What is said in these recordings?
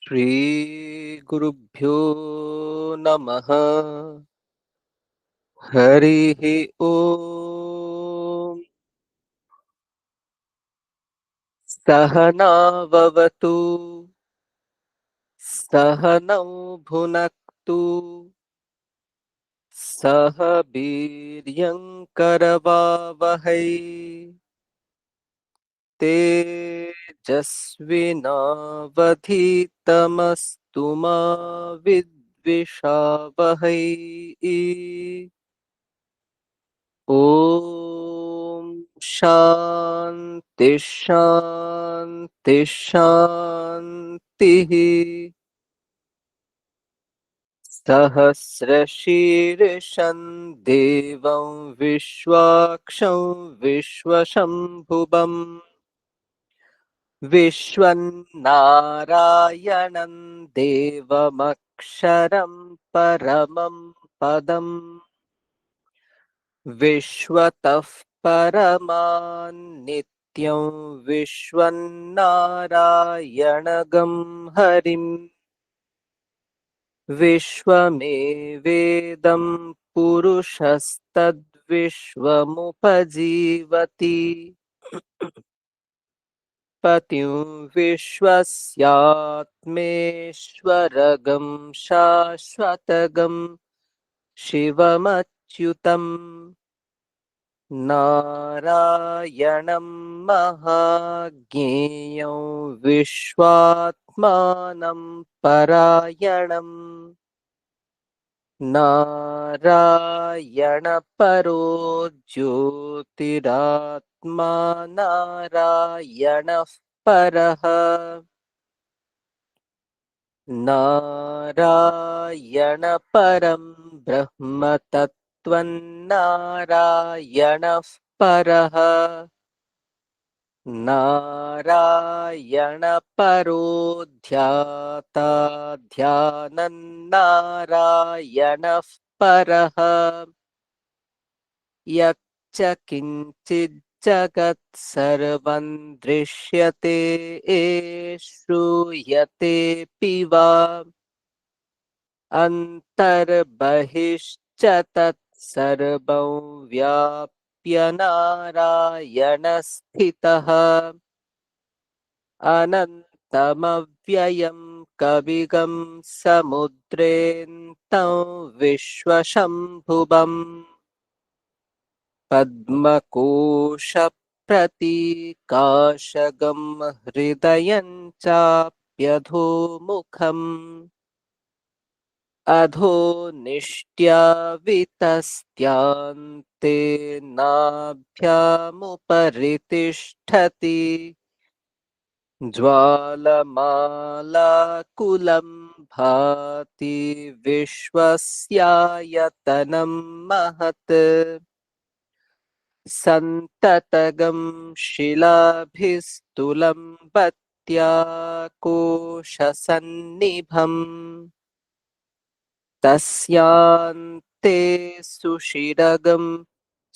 श्रीगुरुभ्यो नमः। हरिः ओम्। सहनाववतु सहनौ भुनक्तु सह वीर्यङ्करवावहै तेजस्विनावधीतमस्तु मा विद्विषावहै। ॐ शान्ति शान्ति शान्तिः। सहस्रशीर्षं देवं विश्वाक्षं विश्वशम्भुवम् विश्वन्नारायणं देवमक्षरं परमं पदम् विश्वतः परमान् नित्यं विश्वन्नारायणगं हरिम् विश्वमेवेदं पुरुषस्तद्विश्वमुपजीवति पतिं विश्वस्यात्मेश्वरगं शाश्वतगं शिवमच्युतम् नारायणं महाज्ञेयं विश्वात्मानं परायणम् नारायणपरो ज्योतिरात्मा नारायणः परः नारायणपरं ब्रह्म तत्त्वन्नारायणः परः नारायणपरो ध्याता ध्यानन्नारायणः परः यच्च किञ्चिज्जगत् सर्वं दृश्यते श्रूयतेऽपि वा अन्तर्बहिश्च तत्सर्वं व्याप्य नारायणस्थितः अनन्तमव्ययं कविगं समुद्रेऽन्तं विश्वशम्भुवम् पद्मकोशप्रतीकाशगं हृदयं चाप्यधोमुखम् अधो निष्ट्यावितस्त्यान्ते नाभ्यामुपरि ज्वालमालाकुलं भाति विश्वस्यायतनं महत् सन्ततगं शिलाभिस्तुलं बत्याकोशसन्निभम् तस्यान्ते सुषिरगं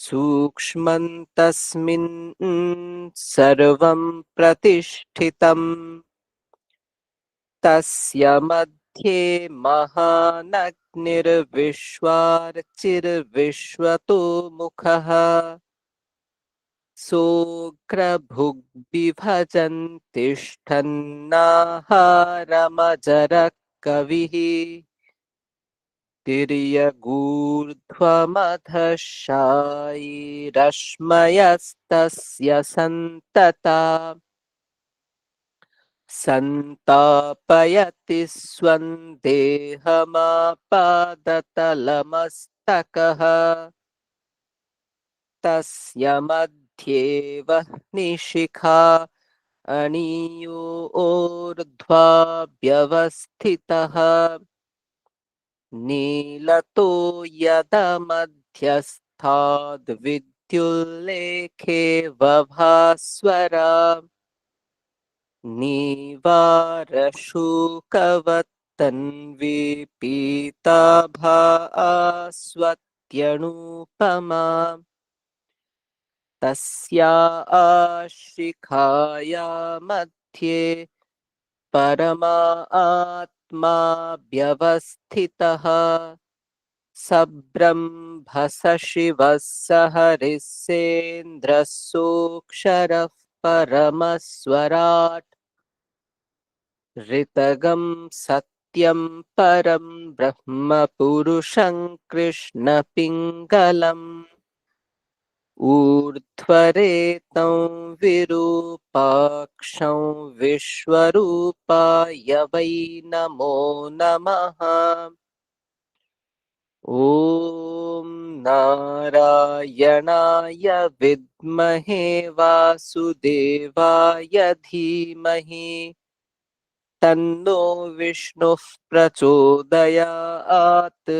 सूक्ष्मन्तस्मिन् सर्वं प्रतिष्ठितम् तस्य मध्ये महानग्निर्विश्वार्चिर्विश्वतो मुखः सोऽग्रभुग्बिभजन् तिष्ठन्नाहारमजरः कविः तिर्यगूर्ध्वमधः शायीरश्मयस्तस्य सन्तता सन्तापयति स्वं देहमापादतलमस्तकः तस्य मध्ये वह्निशिखा अणियोर्ध्वा व्यवस्थितः नीलतो यदमध्यस्थाद्विद्युल्लेखे वभास्वरा नीवारशूकवत्तन्वी पीताभा आस्वत्यणूपमा तस्या आशिखाया मध्ये परमात्मा व्यवस्थितः सब्रह्म स शिवः स हरिः सेन्द्रः सोऽक्षरः परमस्वराट् ऋतगं सत्यं परं ब्रह्म पुरुषं कृष्णपिङ्गलम् ऊर्ध्वरेतं विरूपाक्षं विश्वरूपाय वै नमो नमः। ॐ नारायणाय विद्महे वासुदेवाय धीमहि तन्नो विष्णुः प्रचोदयात्।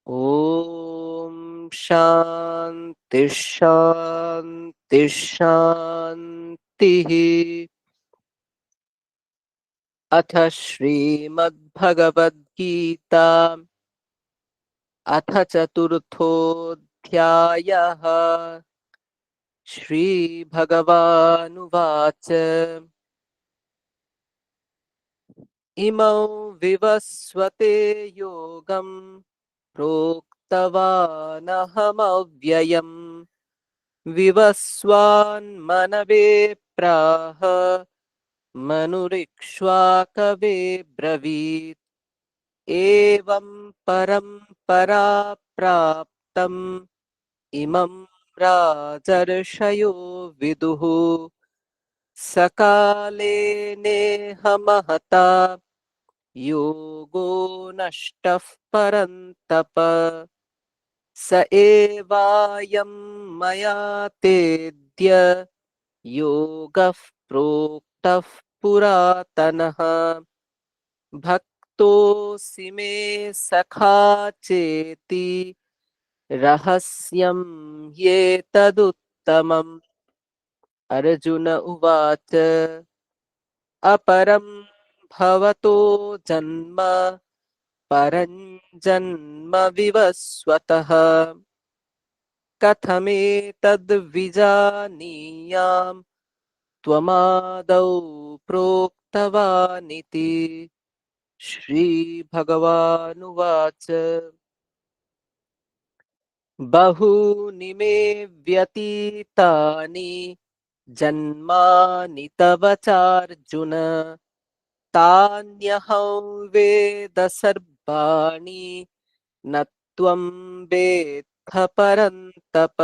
ॐ शान्ति शान्ति शान्तिः। अथ श्रीमद्भगवद्गीता अथ चतुर्थोऽध्यायः। श्रीभगवानुवाच इमौ विवस्वते योगं प्रोक्तवानहमव्ययम् विवस्वान्मनवे प्राह मनुरिक्ष्वाकवे ब्रवीत् एवं परम्परा प्राप्तम् इमं राजर्षयो विदुः सकाले नेह महता योगो नष्टः परन्तप स एवायं मया तेद्य योगः प्रोक्तः पुरातनः भक्तोऽसि मे सखा चेति रहस्यं ह्येतदुत्तमम्। अर्जुन उवाच अपरं भवतो जन्म परं जन्म विवस्वतः कथमेतद्विजानीयाम् त्वमादौ प्रोक्तवानिति। श्रीभगवानुवाच बहूनि मे व्यतीतानि जन्मानि तव चार्जुन तान्यहं वेद सर्वाणि न त्वं वेत्थ परन्तप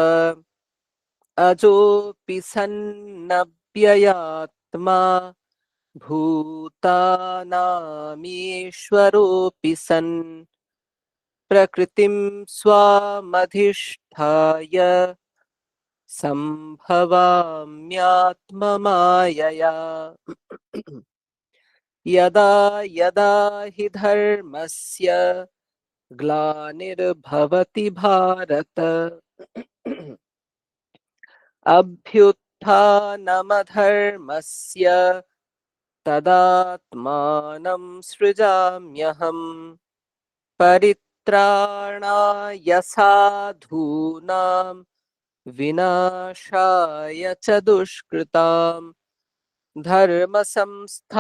अजोऽपि सन्नव्ययात्मा भूतानामीश्वरोऽपि सन् प्रकृतिं स्वामधिष्ठाय सम्भवाम्यात्ममायया यदा यदा हि धर्मस्य ग्लानिर्भवति भारत अभ्युत्थानमधर्मस्य तदात्मानं सृजाम्यहम् परित्राणाय साधूनां विनाशाय च दुष्कृताम् धर्म संस्थापनार्थाय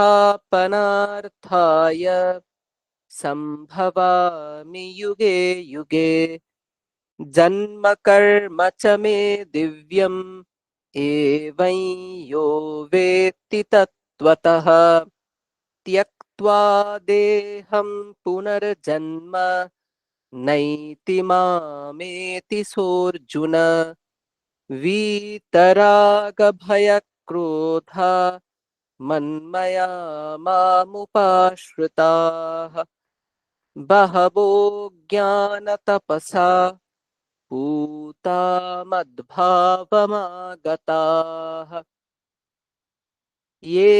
संभवामि युगे युगे जन्म कर्म च मे दिव्यम् एवं यो वेत्ति तत्त्वतः त्यक्त्वा देहं पुनर्जन्म नैति मामेति सोऽर्जुन वीतरागभयक्रोधा मन्मया मामुपाश्रिताः बहवो ज्ञानतपसा पूता मद्भावमागताः ये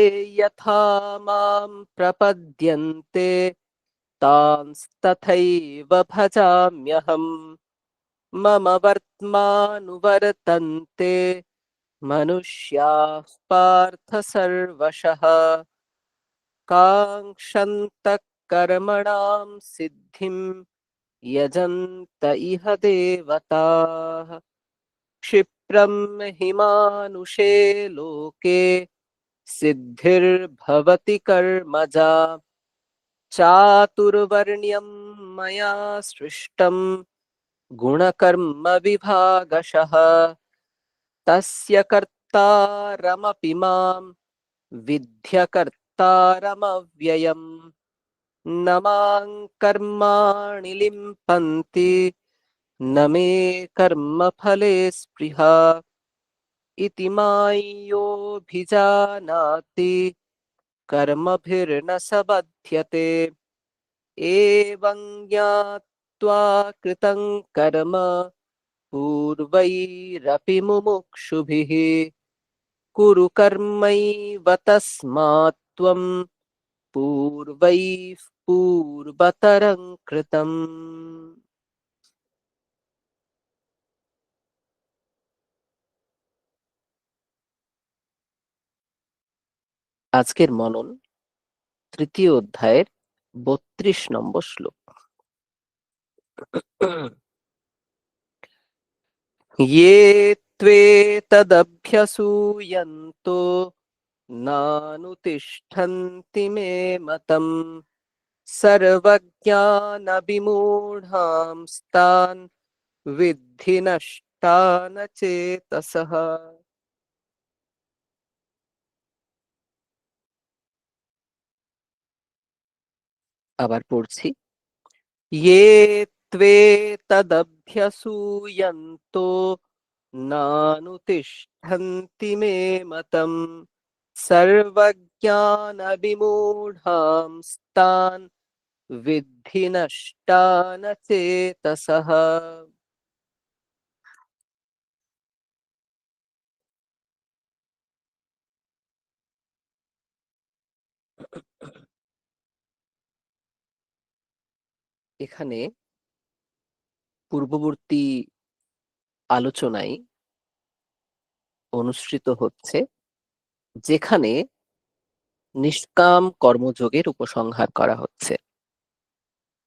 यथा मां प्रपद्यन्ते तांस्तथैव भजाम्यहम् मम वर्त्मानुवर्तन्ते मनुष्याः पार्थ सर्वशः काङ्क्षन्तः कर्मणां सिद्धिं यजन्त इह देवताः क्षिप्रं हि मानुषे लोके सिद्धिर्भवति कर्मजा चातुर्वर्ण्यं मया सृष्टं गुणकर्मविभागशः तस्य कर्तारमपि मां विद्यकर्तारमव्ययम् न मां कर्माणि लिम्पन्ति न मे कर्मफले स्पृहा इति माय्योऽभिजानाति कर्मभिर्न स बध्यते एवं ज्ञात्वा कृतं कर्म पूर्वैरपि मुमुक्षुभिः कुरु कर्मैव तस्मात् त्वं पूर्वैः पूर्वतरं कृतम्। আজকের মনন তৃতীয় অধ্যায়ের ৩২ নম্বর শ্লোক। ये त्वेतदभ्यसूयन्तो नानुतिष्ठन्ति मे मतम् सर्वज्ञानविमूढांस्तान् विद्धि नष्टान चेतसः। আবার পড়ছি, ये त्वेतदभ्यसूयन्तो नानुतिष्ठन्ति मे मतम् सर्वज्ञानविमूढांस्तान् विद्धि नष्टान चेतसः। এখানে পূর্ববর্তী আলোচনায় অনুসৃত হচ্ছে, যেখানে নিষ্কাম কর্মযোগের উপসংহার করা হচ্ছে।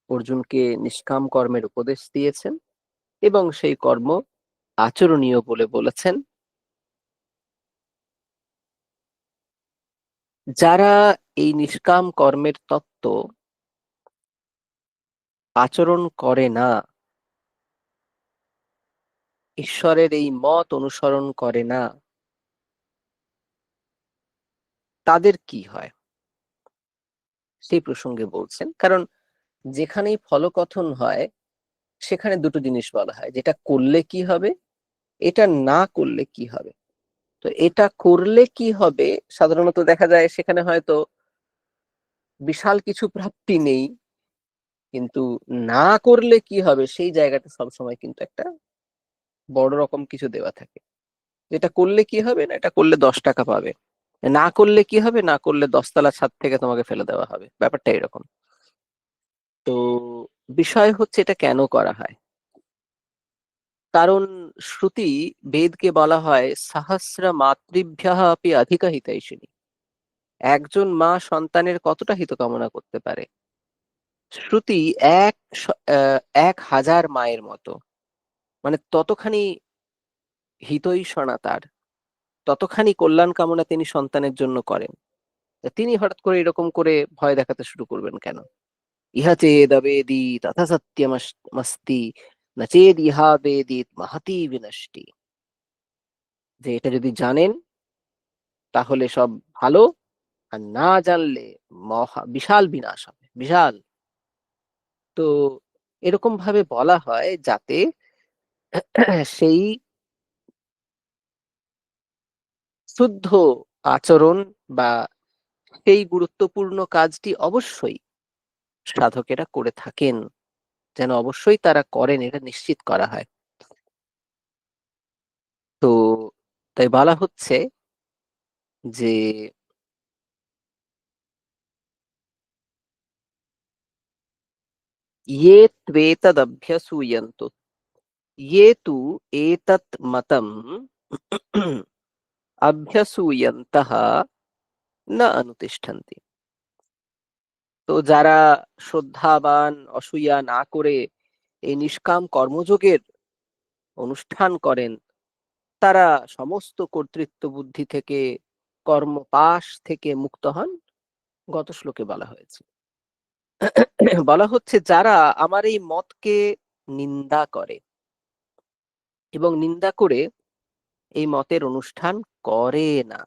অর্জুনকে নিষ্কাম কর্মের উপদেশ দিয়েছেন এবং সেই কর্ম আচরণীয় বলে বলেছেন। যারা এই নিষ্কাম কর্মের তত্ত্ব আচরণ করে না, ঈশ্বরের এই মত অনুসরণ করে না, তাদের কি হয় সেই প্রসঙ্গে বলছেন। কারণ যেখানেই ফলকথন হয় সেখানে দুটো জিনিস বলা হয়, যেটা করলে কি হবে, এটা না করলে কি হবে। তো এটা করলে কি হবে সাধারণত দেখা যায় সেখানে হয়তো বিশাল কিছু প্রাপ্তি নেই, কিন্তু না করলে কি হবে সেই জায়গাটা সবসময় কিন্তু একটা বড় রকম কিছু দেওয়া থাকে। যেটা করলে কি হবে, না এটা করলে 10 টাকা পাবে, না করলে কি হবে, না করলে 10 তলা ছাদ থেকে তোমাকে ফেলে দেওয়া হবে, ব্যাপারটা এরকম। তো বিষয় হচ্ছে এটা কেন করা হয়। কারণ শ্রুতি বেদকে বলা হয় সহস্র মাতৃভ্যঃ আপি অধিক হিতৈষিণী। একজন মা সন্তানের কতটা হিত কামনা করতে পারে। শ্রুতি এক 1000 মায়ের মতো, মানে ততখানি হিতৈষণা তার, ততখানি কল্যাণ কামনা তিনি সন্তানের জন্য করেন। তিনি হঠাৎ করে এরকম করে ভয় দেখাতে শুরু করবেন কেন। ইহা চেদবেদি তথা সত্যমস্তি না চেদ ইহা বেদিত মহতি বিনষ্টি। যে এটা যদি জানেন তাহলে সব ভালো, আর না জানলে বিশাল বিনাশ হবে, বিশাল। তো এরকম ভাবে বলা হয় যাতে সেই শুদ্ধ আচরণ বা সেই গুরুত্বপূর্ণ কাজটি অবশ্যই সাধকেরা করে থাকেন, যেন অবশ্যই তারা করেন, এটা নিশ্চিত করা হয়। তো তাই বলা হচ্ছে যে ये त्वेतदभ्यसूयन्तो ये तु एतत् मतम् अभ्यसूयन्तः न अनुतिष्ठन्ति। তো যারা শ্রদ্ধাবান অসূয়া না করে এই নিষ্কাম কর্মযোগের অনুষ্ঠান করেন, তারা সমস্ত কর্তৃত্ব বুদ্ধি থেকে কর্মপাশ থেকে মুক্ত হন, গত শ্লোকে বলা হয়েছে। বলা হচ্ছে যারা আমার এই মতকে নিন্দা করে এবং নিন্দা করে এই মতের অনুষ্ঠান করে না,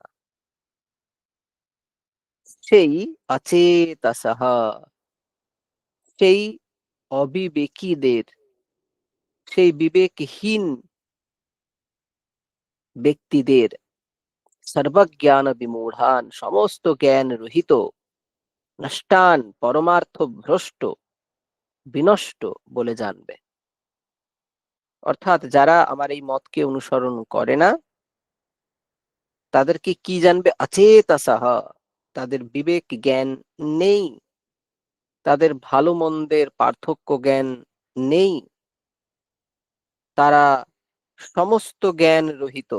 সেই অচেতসঃ, সেই অবিবেকীদের, সেই বিবেকহীন ব্যক্তিদের, সর্বজ্ঞান বিমূঢ়ান, সমস্ত জ্ঞান রহিত, নষ্টান, পরমার্থ ভ্রষ্ট, বিনষ্ট বলে জানবে। অর্থাৎ যারা আমার এই মতকে অনুসরণ করে না, তাদেরকে কি জানবে? অচেতসঃ, তাদের বিবেক জ্ঞান নেই, তাদের ভালো মন্দের পার্থক্য জ্ঞান নেই, তারা সমস্ত জ্ঞান রহিত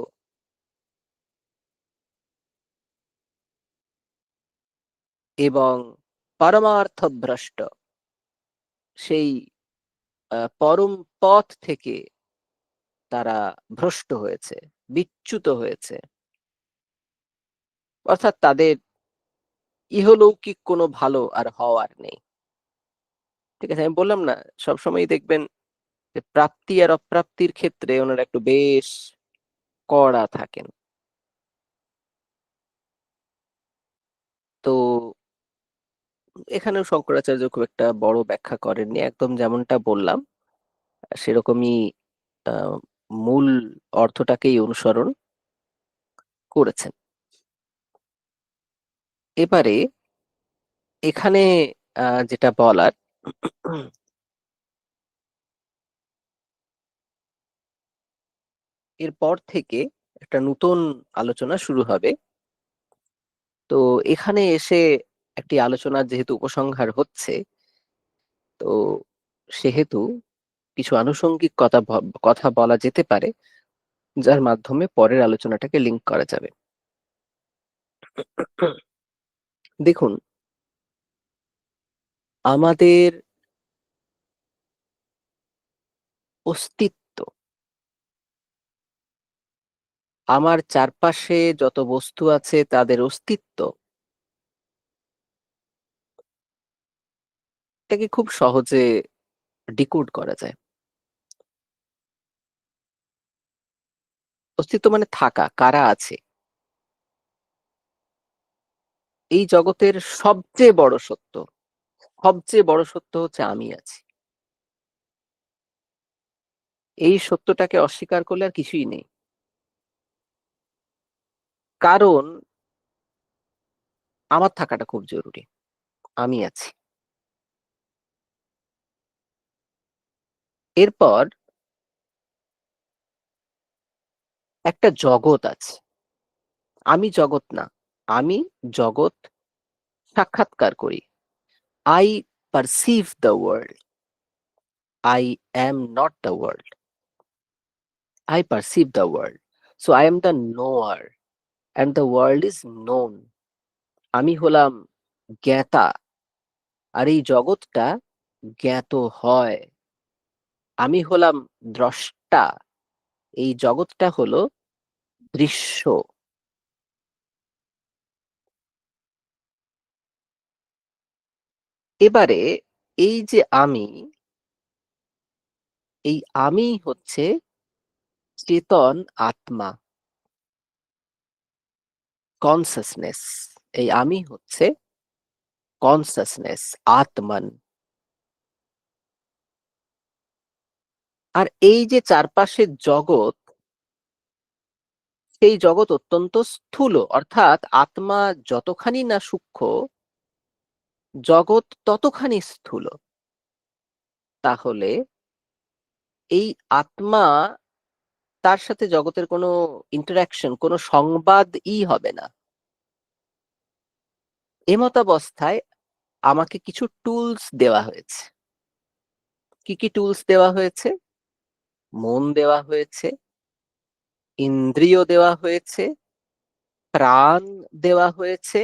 এবং পরমার্থ ভ্রষ্ট, সেই পরম পথ থেকে তারা ভ্রষ্ট হয়েছে, বিচ্যুত হয়েছে। অর্থাৎ তাদের ইহলৌকিক কোনো ভালো আর হওয়ার নেই। ঠিক আছে? আমি বললাম না, সবসময়ই দেখবেন যে প্রাপ্তি আর অপ্রাপ্তির ক্ষেত্রে ওনারা একটু বেশ কড়া থাকেন। তো এখানেও শঙ্করাচার্য খুব একটা বড় ব্যাখ্যা করেননি। একদম যেমনটা বললাম সেরকমই আ মূল অর্থটাকেই অনুসরণ করেছেন। এবারে এখানে যেটা বলার, এরপর থেকে একটা নতুন আলোচনা শুরু হবে। তো এখানে এসে একটি আলোচনার যেহেতু উপসংহার হচ্ছে, তো সেহেতু কিছু আনুষঙ্গিক কথা বলা যেতে পারে, যার মাধ্যমে পরের আলোচনাটাকে লিংক করা যাবে। দেখুন, আমাদের অস্তিত্ব, আমার চারপাশে যত বস্তু আছে তাদের অস্তিত্ব, এটাকে খুব সহজে ডিকোড করা যায়। অস্তিত্ব মানে থাকা, কারা আছে। এই জগতের সবচেয়ে বড় সত্য, সবচেয়ে বড় সত্য হচ্ছে আমি আছি। এই সত্যটাকে অস্বীকার করলে আর কিছুই নেই। কারণ আমার থাকাটা খুব জরুরি। আমি আছি। এরপর একটা জগৎ আছে। আমি জগৎ না। আমি জগৎ সাক্ষাৎকার করি। I perceive the world. I am not the world. I perceive the world. So I am the knower and the world is known. আমি হলাম জ্ঞাতা আর এই জগৎটা জ্ঞাত হয়। আমি হলাম দ্রষ্টা, এই জগৎটা হলো দৃশ্য। এবারে এই যে এই আমি হচ্ছে চেতন আত্মা, কনসাসনেস। এই আমি হচ্ছে কনসাসনেস, আত্মন। আর এই যে চারপাশের জগৎ, সেই জগৎ অত্যন্ত স্থূল, অর্থাৎ আত্মা যতখানি না সূক্ষ্ম, জগৎ ততখানি স্থূল। তাহলে এই আত্মা, তার সাথে জগতের কোনো ইন্টারাকশন, কোনো সংবাদই হবে না। এমতাবস্থায় আমাকে কিছু টুলস দেওয়া হয়েছে। কি কি টুলস দেওয়া হয়েছে? মন দেওয়া হয়েছে, ইন্দ্রিয় দেওয়া হয়েছে, প্রাণ দেওয়া হয়েছে,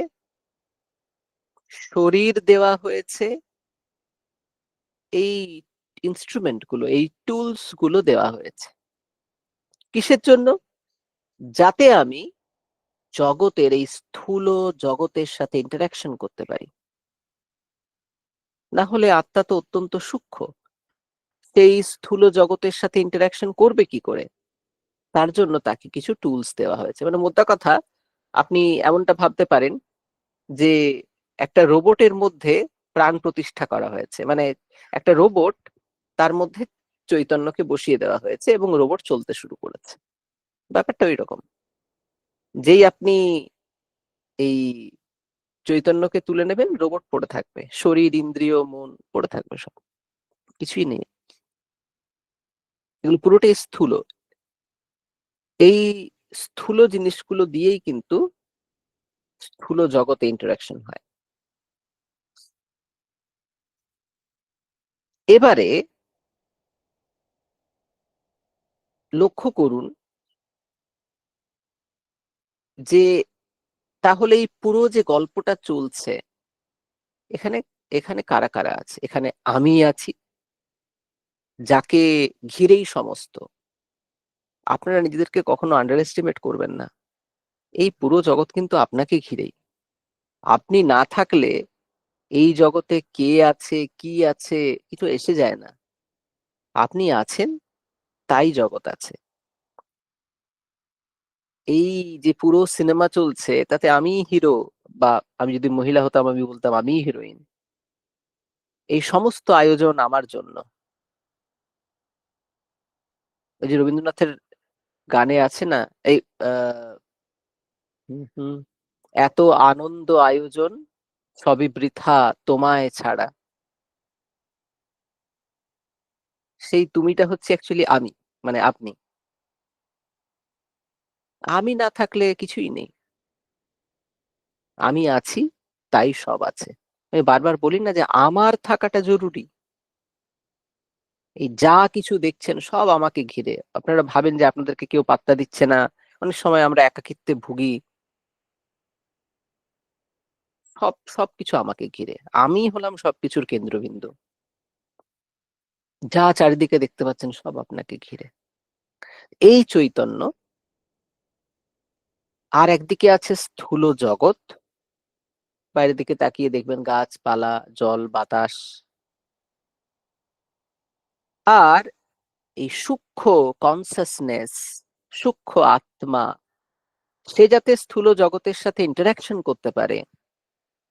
শরীর দেওয়া হয়েছে। এই ইনস্ট্রুমেন্ট গুলো, এই টুলস গুলো দেওয়া হয়েছে কিসের জন্য? যাতে আমি জগতের এই স্থূল জগতের সাথে ইন্টারাকশন করতে পারি। না হলে আত্মা তো অত্যন্ত সূক্ষ্ম। সেই স্থূল জগতের সাথে ইন্টারাকশন করবে কি করে? তার জন্য তাকে কিছু টুলস দেওয়া হয়েছে। মানে মোদ্দা কথা, আপনি এমনটা ভাবতে পারেন যে একটা রোবটের মধ্যে প্রাণ প্রতিষ্ঠা করা হয়েছে। মানে একটা রোবট, তার মধ্যে চৈতন্যকে বসিয়ে দেওয়া হয়েছে এবং রোবট চলতে শুরু করেছে। ব্যাপারটা ওই রকম। যেই আপনি এই চৈতন্যকে তুলে নেবেন, রোবট পড়ে থাকবে, শরীর ইন্দ্রিয় মন পড়ে থাকবে, সব কিছুই নেই। এগুলো পুরোটাই স্থূল। এই স্থূল জিনিসগুলো দিয়েই কিন্তু স্থূল জগতে ইন্টারাকশন হয়। এবারে লক্ষ্য করুন যে তাহলে এই পুরো যে গল্পটা চলছে, এখানে এখানে কারা কারা আছে? এখানে আমি আছি, যাকে ঘিরেই সমস্ত। আপনারা নিজেদেরকে কখনো আন্ডার এস্টিমেট করবেন না। এই পুরো জগৎ কিন্তু আপনাকে ঘিরেই। আপনি না থাকলে এই জগতে কে আছে কি আছে কিছু এসে যায় না। আপনি আছেন, তাই জগৎ আছে। এই যে পুরো সিনেমা চলছে, তাতে আমি হিরো, বা আমি যদি মহিলা হতাম আমি বলতাম আমি হিরোইন। এই সমস্ত আয়োজন আমার জন্য। ওই যে রবীন্দ্রনাথের গানে আছে না, এই আহ হুম হুম, এত আনন্দ আয়োজন সবই বৃথা তোমায় ছাড়া। সেই তুমিটা হচ্ছে অ্যাকচুয়ালি আমি, মানে আপনি। আমি না থাকলে কিছুই নেই। আমি আছি, তাই সব আছে। আমি বারবার বলি না যে আমার থাকাটা জরুরি। এই যা কিছু দেখছেন সব আমাকে ঘিরে। আপনারা ভাবেন যে আপনাদেরকে কেউ পাত্তা দিচ্ছে না, অনেক সময় আমরা একাকিত্বে ভুগি। সবকিছু আমাকে ঘিরে। আমি হলাম সবকিছুর কেন্দ্রবিন্দু। যা চারিদিকে দেখতে পাচ্ছেন সব আপনাকে ঘিরে। এই চৈতন্য। আর একদিকে আছে স্থূল জগৎ। বাইরের দিকে তাকিয়ে দেখবেন গাছপালা, জল, বাতাস। আর এই সূক্ষ্ম কনসাসনেস, সূক্ষ্ম আত্মা, সে যাতে স্থূল জগতের সাথে ইন্টারাকশন করতে পারে,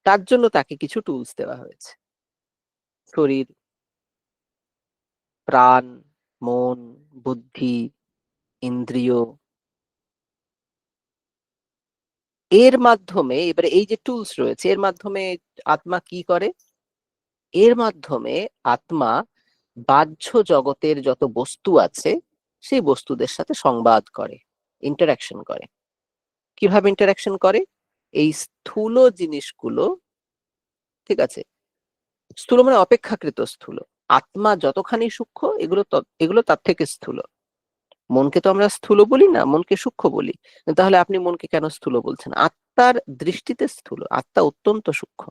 তার জন্য তাকে কিছু টুলস দেওয়া হয়েছে। শরীর, প্রাণ, মন, বুদ্ধি, ইন্দ্রিয়। এর মাধ্যমে, এবারে এই যে টুলস রয়েছে, এর মাধ্যমে আত্মা কি করে? এর মাধ্যমে আত্মা বাহ্য জগতের যত বস্তু আছে, সেই বস্তুদের সাথে সংবাদ করে, ইন্টারাকশন করে। কিভাবে ইন্টারাকশন করে? এই স্থূল জিনিসগুলো, ঠিক আছে, স্থূল মানে অপেক্ষাকৃত স্থূল। আত্মা যতখানি সূক্ষ্ম, এগুলো তার থেকে স্থূল। মনকে তো আমরা স্থূল বলি না, মনকে সূক্ষ্ম বলি। তাহলে আপনি মনকে কেন স্থূল বলছেন? আত্মার দৃষ্টিতে স্থূল, আত্মা অত্যন্ত সূক্ষ্ম।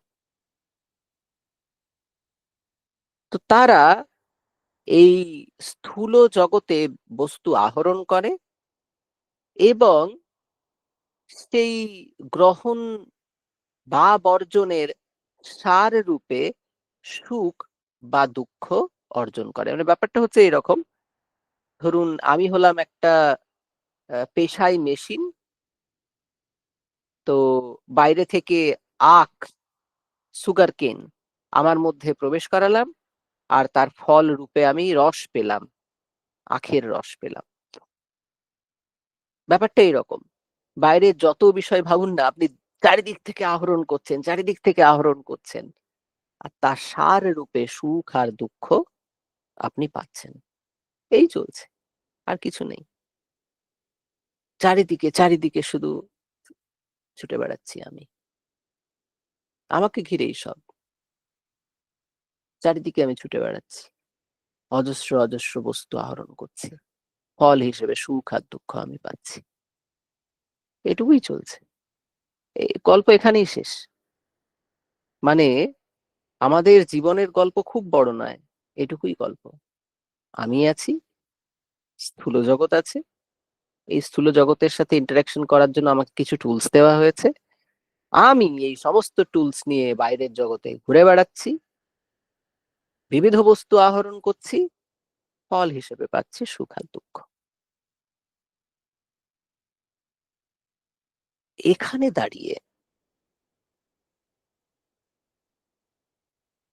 তো তারা এই স্থূল জগতে বস্তু আহরণ করে এবং সেই গ্রহণ বা বর্জনের সার রূপে সুখ বা দুঃখ অর্জন করে। মানে ব্যাপারটা হচ্ছে এরকম, ধরুন আমি হলাম একটা পেশাই মেশিন। তো বাইরে থেকে আখ, সুগার কেন আমার মধ্যে প্রবেশ করালাম, আর তার ফল রূপে আমি রস পেলাম, আখের রস পেলাম। ব্যাপারটা এরকম। বাইরে যত বিষয় ভাবুন না, আপনি চারিদিক থেকে আহরণ করছেন, চারিদিক থেকে আহরণ করছেন, আর তার সার রূপে সুখ আর দুঃখ আপনি পাচ্ছেন। এই চলছে, আর কিছু নেই। চারিদিকে চারিদিকে শুধু ছুটে বেড়াচ্ছি আমি, আমাকে ঘিরেই সব। চারিদিকে আমি ছুটে বেড়াচ্ছি, অজস্র অজস্র বস্তু আহরণ করছি, ফল হিসেবে সুখ আর দুঃখ আমি পাচ্ছি। এটুকুই চলছে। এই গল্প এখানেই শেষ। মানে আমাদের জীবনের গল্প খুব বড় নয়, এটুকুই গল্প। আমি আছি, স্থূল জগৎ আছে, এই স্থূল জগতের সাথে ইন্টারাকশন করার জন্য আমাকে কিছু টুলস দেওয়া হয়েছে। আমি এই সমস্ত টুলস নিয়ে বাইরের জগতে ঘুরে বেড়াচ্ছি, বিবিধ বস্তু আহরণ করছি, ফল হিসেবে পাচ্ছি সুখ আর দুঃখ। এখানে দাঁড়িয়ে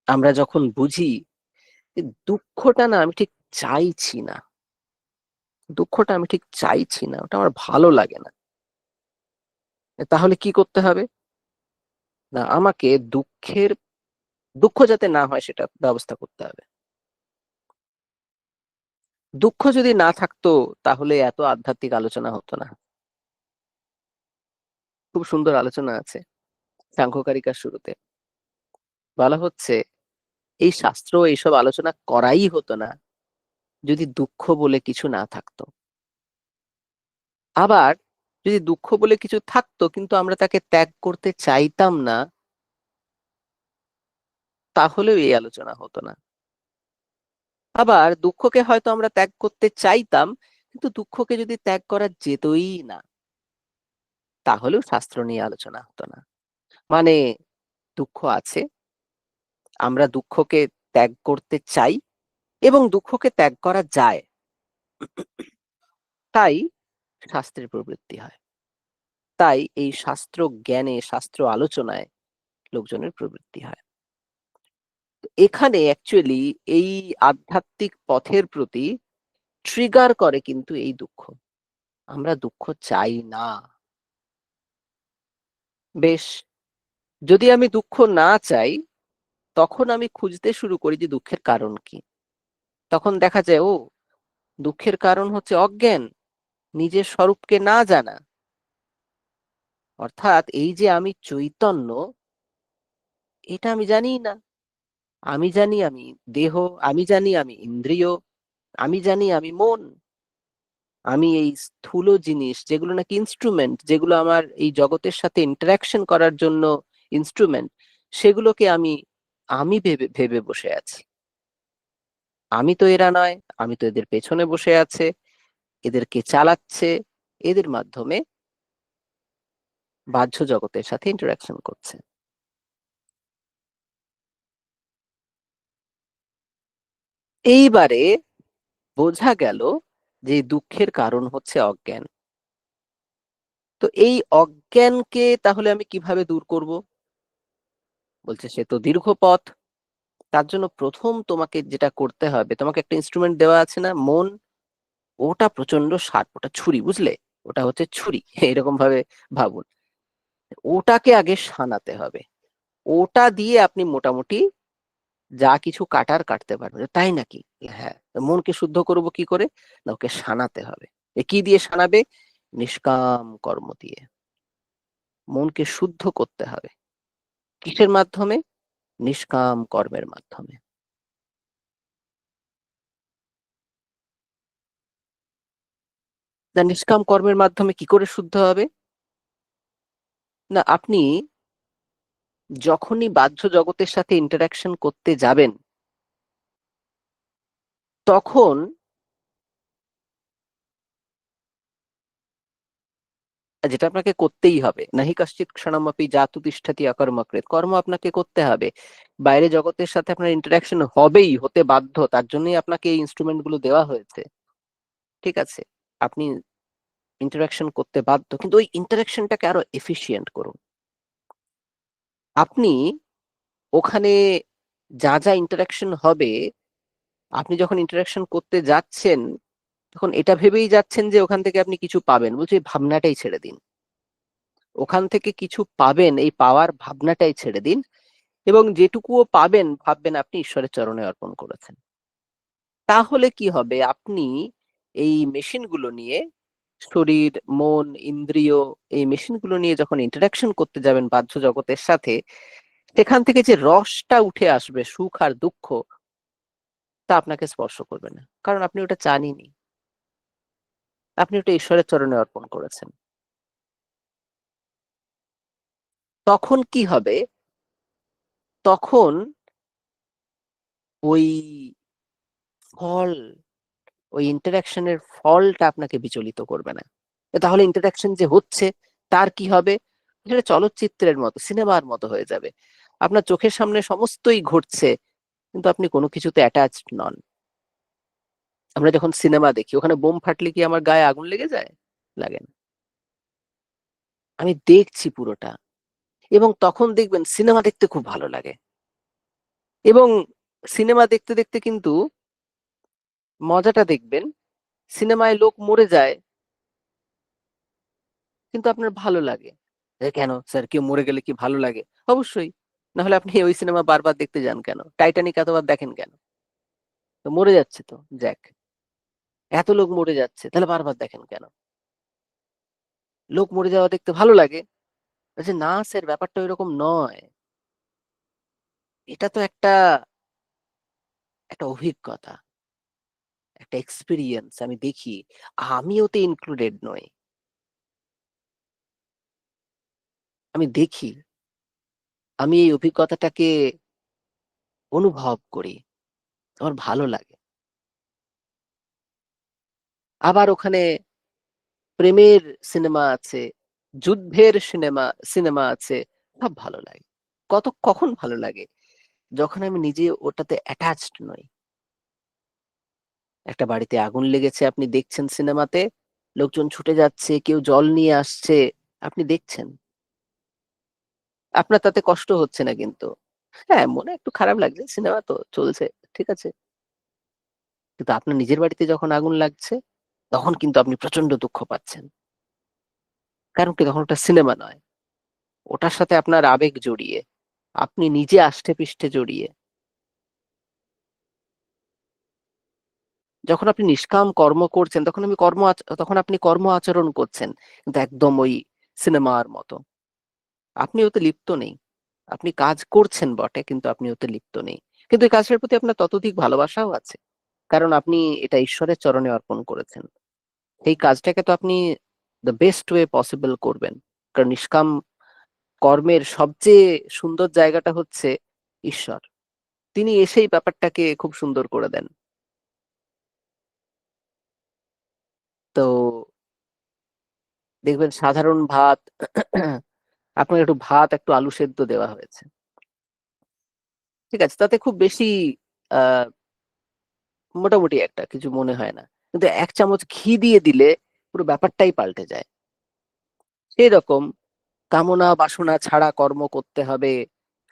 আমরা যখন বুঝি যে দুঃখটা না আমি ঠিক চাইছি না, দুঃখটা আমি ঠিক চাইছি না, ওটা আমার ভালো লাগে না, তাহলে কি করতে হবে? না, আমাকে দুঃখ যাতে না হয় সেটা ব্যবস্থা করতে হবে। দুঃখ যদি না থাকতো তাহলে এত আধ্যাত্মিক আলোচনা হতো না। খুব সুন্দর আলোচনা আছে সাংখ্যকারিকার শুরুতে। বলা হচ্ছে এই শাস্ত্র এইসব আলোচনা করাই হতো না যদি দুঃখ বলে কিছু না থাকতো। আবার যদি দুঃখ বলে কিছু থাকতো কিন্তু আমরা তাকে ত্যাগ করতে চাইতাম না, তাহলেও এই আলোচনা হতো না। আবার দুঃখকে হয়তো আমরা ত্যাগ করতে চাইতাম, কিন্তু দুঃখকে যদি ত্যাগ করা যেতই না, তাহলেও শাস্ত্র নিয়ে আলোচনা হতো না। মানে দুঃখ আছে, আমরা দুঃখকে ত্যাগ করতে চাই এবং দুঃখকে ত্যাগ করা যায়, তাই শাস্ত্রের প্রবৃত্তি হয়। তাই এই শাস্ত্র জ্ঞানে, শাস্ত্র আলোচনায় লোকজনের প্রবৃত্তি হয়। এখানে অ্যাকচুয়ালি এই আধ্যাত্মিক পথের প্রতি ট্রিগার করে কিন্তু এই দুঃখ। আমরা দুঃখ চাই না। বেশ, যদি আমি দুঃখ না চাই, তখন আমি খুঁজতে শুরু করি যে দুঃখের কারণ কি। তখন দেখা যায় ও, দুঃখের কারণ হচ্ছে অজ্ঞান, নিজের স্বরূপকে না জানা। অর্থাৎ এই যে আমি চৈতন্য, এটা আমি জানিই না। আমি জানি আমি দেহ, আমি জানি আমি ইন্দ্রিয়, আমি জানি আমি মন, আমি এই স্থূল জিনিস যেগুলো নাকি ইনস্ট্রুমেন্ট, যেগুলো আমার এই জগতের সাথে ইন্টারাকশন করার জন্য ইনস্ট্রুমেন্ট, সেগুলোকে আমি আমি ভেবে ভেবে বসে আছি। আমি তো এরা নয়, আমি তো এদের পেছনে বসে আছে, এদেরকে চালাচ্ছে, এদের মাধ্যমে বাহ্য জগতের সাথে ইন্টারাকশন করছে। এইবারে বোঝা গেল যে দুঃখের কারণ হচ্ছে অজ্ঞান। তো এই অজ্ঞানকে তাহলে আমি কিভাবে দূর করব? বলছে সে তো দীর্ঘ পথ। তার জন্য প্রথম তোমাকে যেটা করতে হবে, তোমাকে একটা ইনস্ট্রুমেন্ট দেওয়া আছে না, মন। ওটা প্রচন্ড শার্প, ওটা ছুরি, বুঝলে? ওটা হচ্ছে ছুরি এরকম ভাবে ভাবুন। ওটাকে আগে শানাতে হবে। ওটা দিয়ে আপনি মোটামুটি যা কিছু কাটার কাটতে পারবেন। তাই নাকি? হ্যাঁ। মনকে শুদ্ধ করব কি করে? না, ওকে শানাতে হবে। কি দিয়ে শানাবে? নিষ্কাম কর্ম দিয়ে মনকে শুদ্ধ করতে হবে। কিসের মাধ্যমে? নিষ্কাম কর্মের মাধ্যমে। না, নিষ্কাম কর্মের মাধ্যমে কি করে শুদ্ধ হবে? না, আপনি যখনই বাহ্য জগতের সাথে ইন্টারাকশন করতে যাবেন, তখন যেটা আপনাকে করতেই হবে, নাহি কশ্চিৎ ক্ষণমপি জাতু তিষ্ঠতি অকর্মকৃৎ, কর্ম আপনাকে করতে হবে। বাইরে জগতের সাথে আপনার ইন্টারাকশন হবেই, হতে বাধ্য, তার জন্যই আপনাকে এই ইনস্ট্রুমেন্ট গুলো দেওয়া হয়েছে। ঠিক আছে, আপনি ইন্টারাকশন করতে বাধ্য, কিন্তু ওই ইন্টারাকশনটাকে আরো এফিশিয়েন্ট করুন। আপনি ওখানে যা যা ইন্টারাকশন হবে, আপনি যখন ইন্টারাকশন করতে যাচ্ছেন, তখন এটা ভেবেই যাচ্ছেন যে ওখান থেকে আপনি কিছু পাবেন, বলছি এই ভাবনাটাই ছেড়ে দিন। ওখান থেকে কিছু পাবেন, এই পাওয়ার ভাবনাটাই ছেড়ে দিন, এবং যেটুকুও পাবেন ভাববেন আপনি ঈশ্বরের চরণে অর্পণ করেছেন। তাহলে কি হবে, আপনি এই মেশিনগুলো নিয়ে, শরীর, মন, ইন্দ্রিয়, এই মেশিনগুলো নিয়ে যখন ইন্টারাকশন করতে যাবেন বাহ্য জগতের সাথে, সেখান থেকে যে রসটা উঠে আসবে, সুখ আর দুঃখ, তা আপনাকে স্পর্শ করবে না, কারণ আপনি ওটা চানইনি। আপনি ওটা ঈশ্বরের চরণে অর্পণ করেছেন। তখন কি হবে? তখন ওই ফল, ওই ইন্টারাকশনের ফলটা আপনাকে বিচলিত করবে না। তাহলে ইন্টারাকশন যে হচ্ছে তার কি হবে? সেটা চলচ্চিত্রের মতো, সিনেমার মতো হয়ে যাবে। আপনার চোখের সামনে সমস্তই ঘটছে, কিন্তু আপনি কোনো কিছুতে অ্যাটাচড নন। আমরা যখন সিনেমা দেখি, ওখানে বোম ফাটলে কি আমার গায়ে আগুন লেগে যায়? লাগে না। আমি দেখছি পুরোটা, এবং তখন দেখবেন সিনেমা দেখতে খুব ভালো লাগে। এবং সিনেমা দেখতে দেখতে কিন্তু মজাটা দেখবেন, সিনেমায় লোক মরে যায় কিন্তু আপনার ভালো লাগে। কেন স্যার, কেউ মরে গেলে কি ভালো লাগে? অবশ্যই। না হলে আপনি ওই সিনেমা বারবার দেখতে যান কেন? টাইটানিক এতবার দেখেন কেন? তো মরে যাচ্ছে তো জ্যাক, এত লোক মরে যাচ্ছে, তাহলে বারবার দেখেন কেন? লোক মরে যাওয়া দেখতে ভালো লাগে। বলছে, না স্যার, ব্যাপারটা ওইরকম নয়। এটা তো একটা একটা অভিজ্ঞতা, একটা এক্সপিরিয়েন্স। আমি দেখি, আমি ওতে ইনক্লুডেড নই। আমি দেখি, আমি এই অভিজ্ঞতাটাকে অনুভব করি, আমার ভালো লাগে। আবার ওখানে প্রেমের সিনেমা আছে, যুদ্ধের সিনেমা সিনেমা আছে, সব ভালো লাগে। কখন ভালো লাগে? যখন আমি নিজে ওটাতে অ্যাটাচড নই। একটা বাড়িতে আগুন লেগেছে, আপনি দেখছেন সিনেমাতে, লোকজন ছুটে যাচ্ছে, কেউ জল নিয়ে আসছে, আপনি দেখছেন, আপনার তাতে কষ্ট হচ্ছে না কিন্তু। হ্যাঁ, মনে একটু খারাপ লাগছে, সিনেমা তো চলছে, ঠিক আছে। কিন্তু আপনার নিজের বাড়িতে যখন আগুন লাগছে, তখন কিন্তু আপনি প্রচন্ড দুঃখ পাচ্ছেন। কারণ কি, তখন ওটা সিনেমা নয়, ওটার সাথে আপনার আবেগ জড়িয়ে, আপনি নিজে আষ্টে পৃষ্ঠে জড়িয়ে। যখন আপনি নিষ্কাম কর্ম করছেন, তখন আপনি কর্ম আচরণ করছেন, কিন্তু একদম ওই সিনেমার মতো। আপনি ওতে লিপ্ত নেই। আপনি কাজ করছেন বটে, কিন্তু আপনি ওতে লিপ্ত নেই। কিন্তু এই কাজটার প্রতি আপনার ততোধিক ভালোবাসাও আছে, কারণ আপনি এটা ঈশ্বরের চরণে অর্পণ করেছেন। এই কাজটাকে তো আপনি দ্য বেস্ট ওয়ে পসিবল করবেন। কারণ নিষ্কাম কর্মের সবচেয়ে সুন্দর জায়গাটা হচ্ছে ঈশ্বর। তিনি এসেই ব্যাপারটাকে খুব সুন্দর করে দেন। তো দেখবেন সাধারণ ভাত, আপনার একটু ভাত, একটু আলু সেদ্ধ দেওয়া হয়েছে, ঠিক আছে, তাতে খুব বেশি আহ মোটামুটি একটা কিছু মনে হয় না। কিন্তু 1 চামচ ঘি দিয়ে দিলে পুরো ব্যাপারটাই পাল্টে যায়। সেই রকম কামনা বাসনা ছাড়া কর্ম করতে হবে,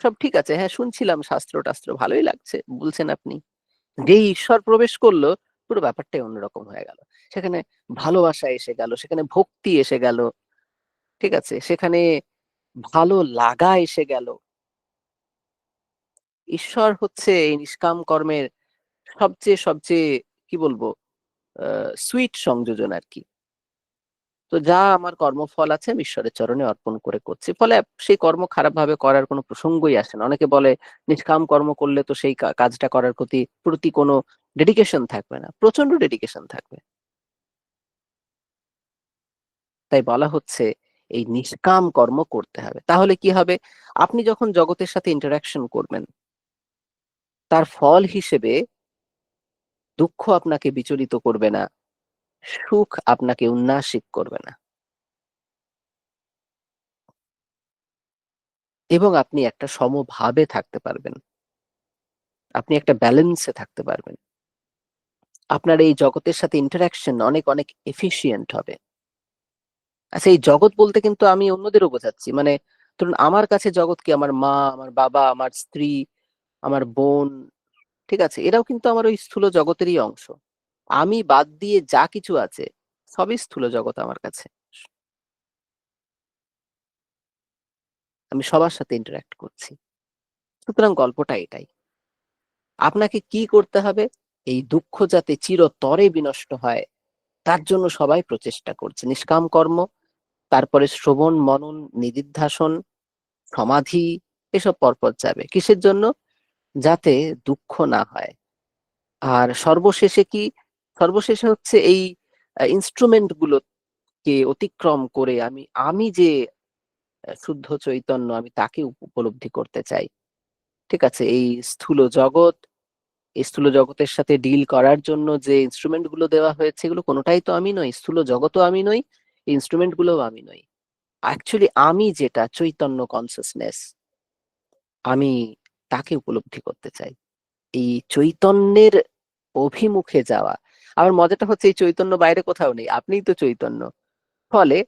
সব ঠিক আছে, হ্যাঁ শুনছিলাম, শাস্ত্র টাস্ত্র ভালোই লাগছে বলছেন আপনি। যেই ঈশ্বর প্রবেশ করলো, পুরো ব্যাপারটাই অন্যরকম হয়ে গেল। সেখানে ভালোবাসা এসে গেল, সেখানে ভক্তি এসে গেল, ঠিক আছে, সেখানে ভালো লাগা এসে গেল। ঈশ্বর হচ্ছে এই নিষ্কাম কর্মের সবচেয়ে সবচেয়ে কি বলবো, সুইট সংযোজন আর কি। তো যা আমার কর্মফল আছে, আমি ঈশ্বরের চরণে অর্পণ করে করছি, ফলে সেই কর্ম খারাপ ভাবে করার কোনো প্রসঙ্গই আসে না। অনেকে বলে নিষ্কাম কর্ম করলে তো সেই কাজটা করার প্রতি প্রতি কোনো ডেডিকেশন থাকবে না। প্রচন্ড ডেডিকেশন থাকবে। তাই বলা হচ্ছে এই নিষ্কাম কর্ম করতে হবে। তাহলে কি হবে? আপনি যখন জগতের সাথে ইন্টারাকশন করবেন, তার ফল হিসেবে দুঃখ আপনাকে বিচলিত করবে না, সুখ আপনাকে উন্নাসিক করবে না, এবং আপনি একটা সমভাবে থাকতে পারবেন। আপনি একটা ব্যালেন্সে থাকতে পারবেন। আপনার এই জগতের সাথে ইন্টারাকশন অনেক অনেক এফিশিয়েন্ট হবে। আচ্ছা, এই জগৎ বলতে কিন্তু আমি অন্যদেরও বোঝাচ্ছি। মানে ধরুন, আমার কাছে জগৎ কি, আমার মা, আমার বাবা, আমার স্ত্রী, আমার বোন, ঠিক আছে, এরাও কিন্তু আমার ওই স্থূল জগতেরই অংশ। আমি বাদ দিয়ে যা কিছু আছে, সবই স্থূল জগৎ আমার কাছে। আমি সবার সাথে ইন্টারাক্ট করছি। সুতরাং গল্পটা এটাই। আপনাকে কি করতে হবে? এই দুঃখ যাতে চিরতরে বিনষ্ট হয়, তার জন্য সবাই প্রচেষ্টা করছে। নিষ্কাম কর্ম, তারপরে শ্রবণ মনন নিদিধ্যাসন, সমাধি, এসব পরপর যাবে। কিসের জন্য? যাতে দুঃখ না হয়। আর সর্বশেষে কি? সর্বশেষে হচ্ছে এই ইনস্ট্রুমেন্ট গুলোকে অতিক্রম করে আমি আমি যে শুদ্ধ চৈতন্য, আমি তাকে উপলব্ধি করতে চাই। ঠিক আছে, এই স্থূল জগৎ, এই স্থূল জগতের সাথে ডিল করার জন্য যে ইনস্ট্রুমেন্ট গুলো দেওয়া হয়েছে, এগুলো কোনোটাই তো আমি নই। স্থূল জগৎও আমি নই, ইন্সট্রুমেন্ট গুলোও আমি নই। অ্যাকচুয়ালি আমি যেটা চৈতন্য কনসিয়াসনেস, আমি তাকে উপলব্ধি করতে চাই। এই চৈতন্যের অভিমুখে যাওয়া। আমার মজাটা হচ্ছে এই চৈতন্য বাইরে কোথাও নেই। আপনিই তো চৈতন্য। ফলে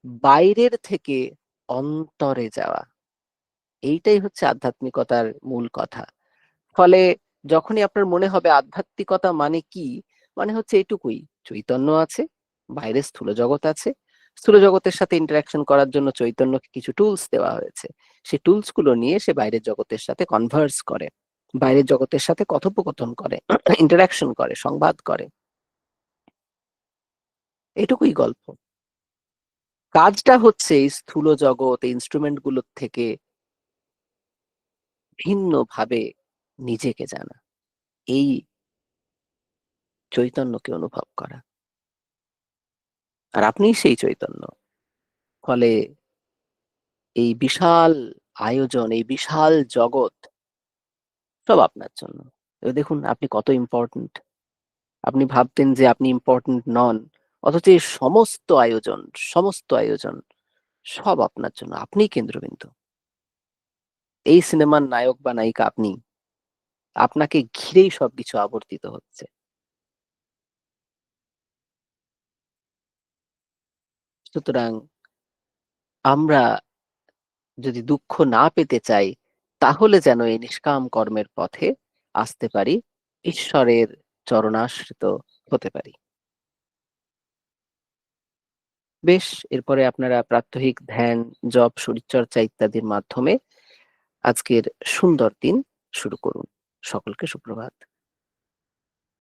বাইরের থেকে অন্তরে যাওয়া। এইটাই হচ্ছে আধ্যাত্মিকতার মূল কথা। ফলে যখনই আপনার মনে হবে আধ্যাত্মিকতা মানে কি? মানে হচ্ছে এটুকুই। চৈতন্য আছে, বাইরে স্থূল জগৎ আছে। স্থূল জগতের সাথে ইন্টারেকশন করার জন্য চৈতন্যকে কিছু টুলস দেওয়া হয়েছে। সেই টুলস গুলো নিয়ে সে বাইরের জগতের সাথে কনভার্স করে। বাইরের জগতের সাথে কথোপকথন করে, ইন্টারেকশন করে, সংবাদ করে। এটুকুই গল্প। কাজটা হচ্ছে এই স্থূল জগৎ, এই ইন্সট্রুমেন্ট গুলোর থেকে ভিন্নভাবে নিজেকে জানা। এই চৈতন্যকে অনুভব করা। আর আপনিই সেই চৈতন্য। ফলে এই বিশাল আয়োজন, এই বিশাল জগৎ সব আপনার জন্য। এবার দেখুন আপনি কত ইম্পোর্টেন্ট। আপনি ভাবতেন যে আপনি ইম্পোর্টেন্ট নন। অথচ এই সমস্ত আয়োজন সব আপনার জন্য। আপনিই কেন্দ্রবিন্দু। এই সিনেমার নায়ক বা নায়িকা আপনি। আপনাকে ঘিরেই সবকিছু আবর্তিত হচ্ছে। সুতরাং আমরা যদি দুঃখ না পেতে চাই, তাহলে যেন এই নিষ্কাম কর্মের পথে আসতে পারি, ঈশ্বরের চরণাশ্রিত হতে পারি। বেশ, এরপরে আপনারা প্রাত্যহিক ধ্যান, জপ, শরীরচর্চা ইত্যাদির মাধ্যমে আজকের সুন্দর দিন শুরু করুন। সকলকে সুপ্রভাত।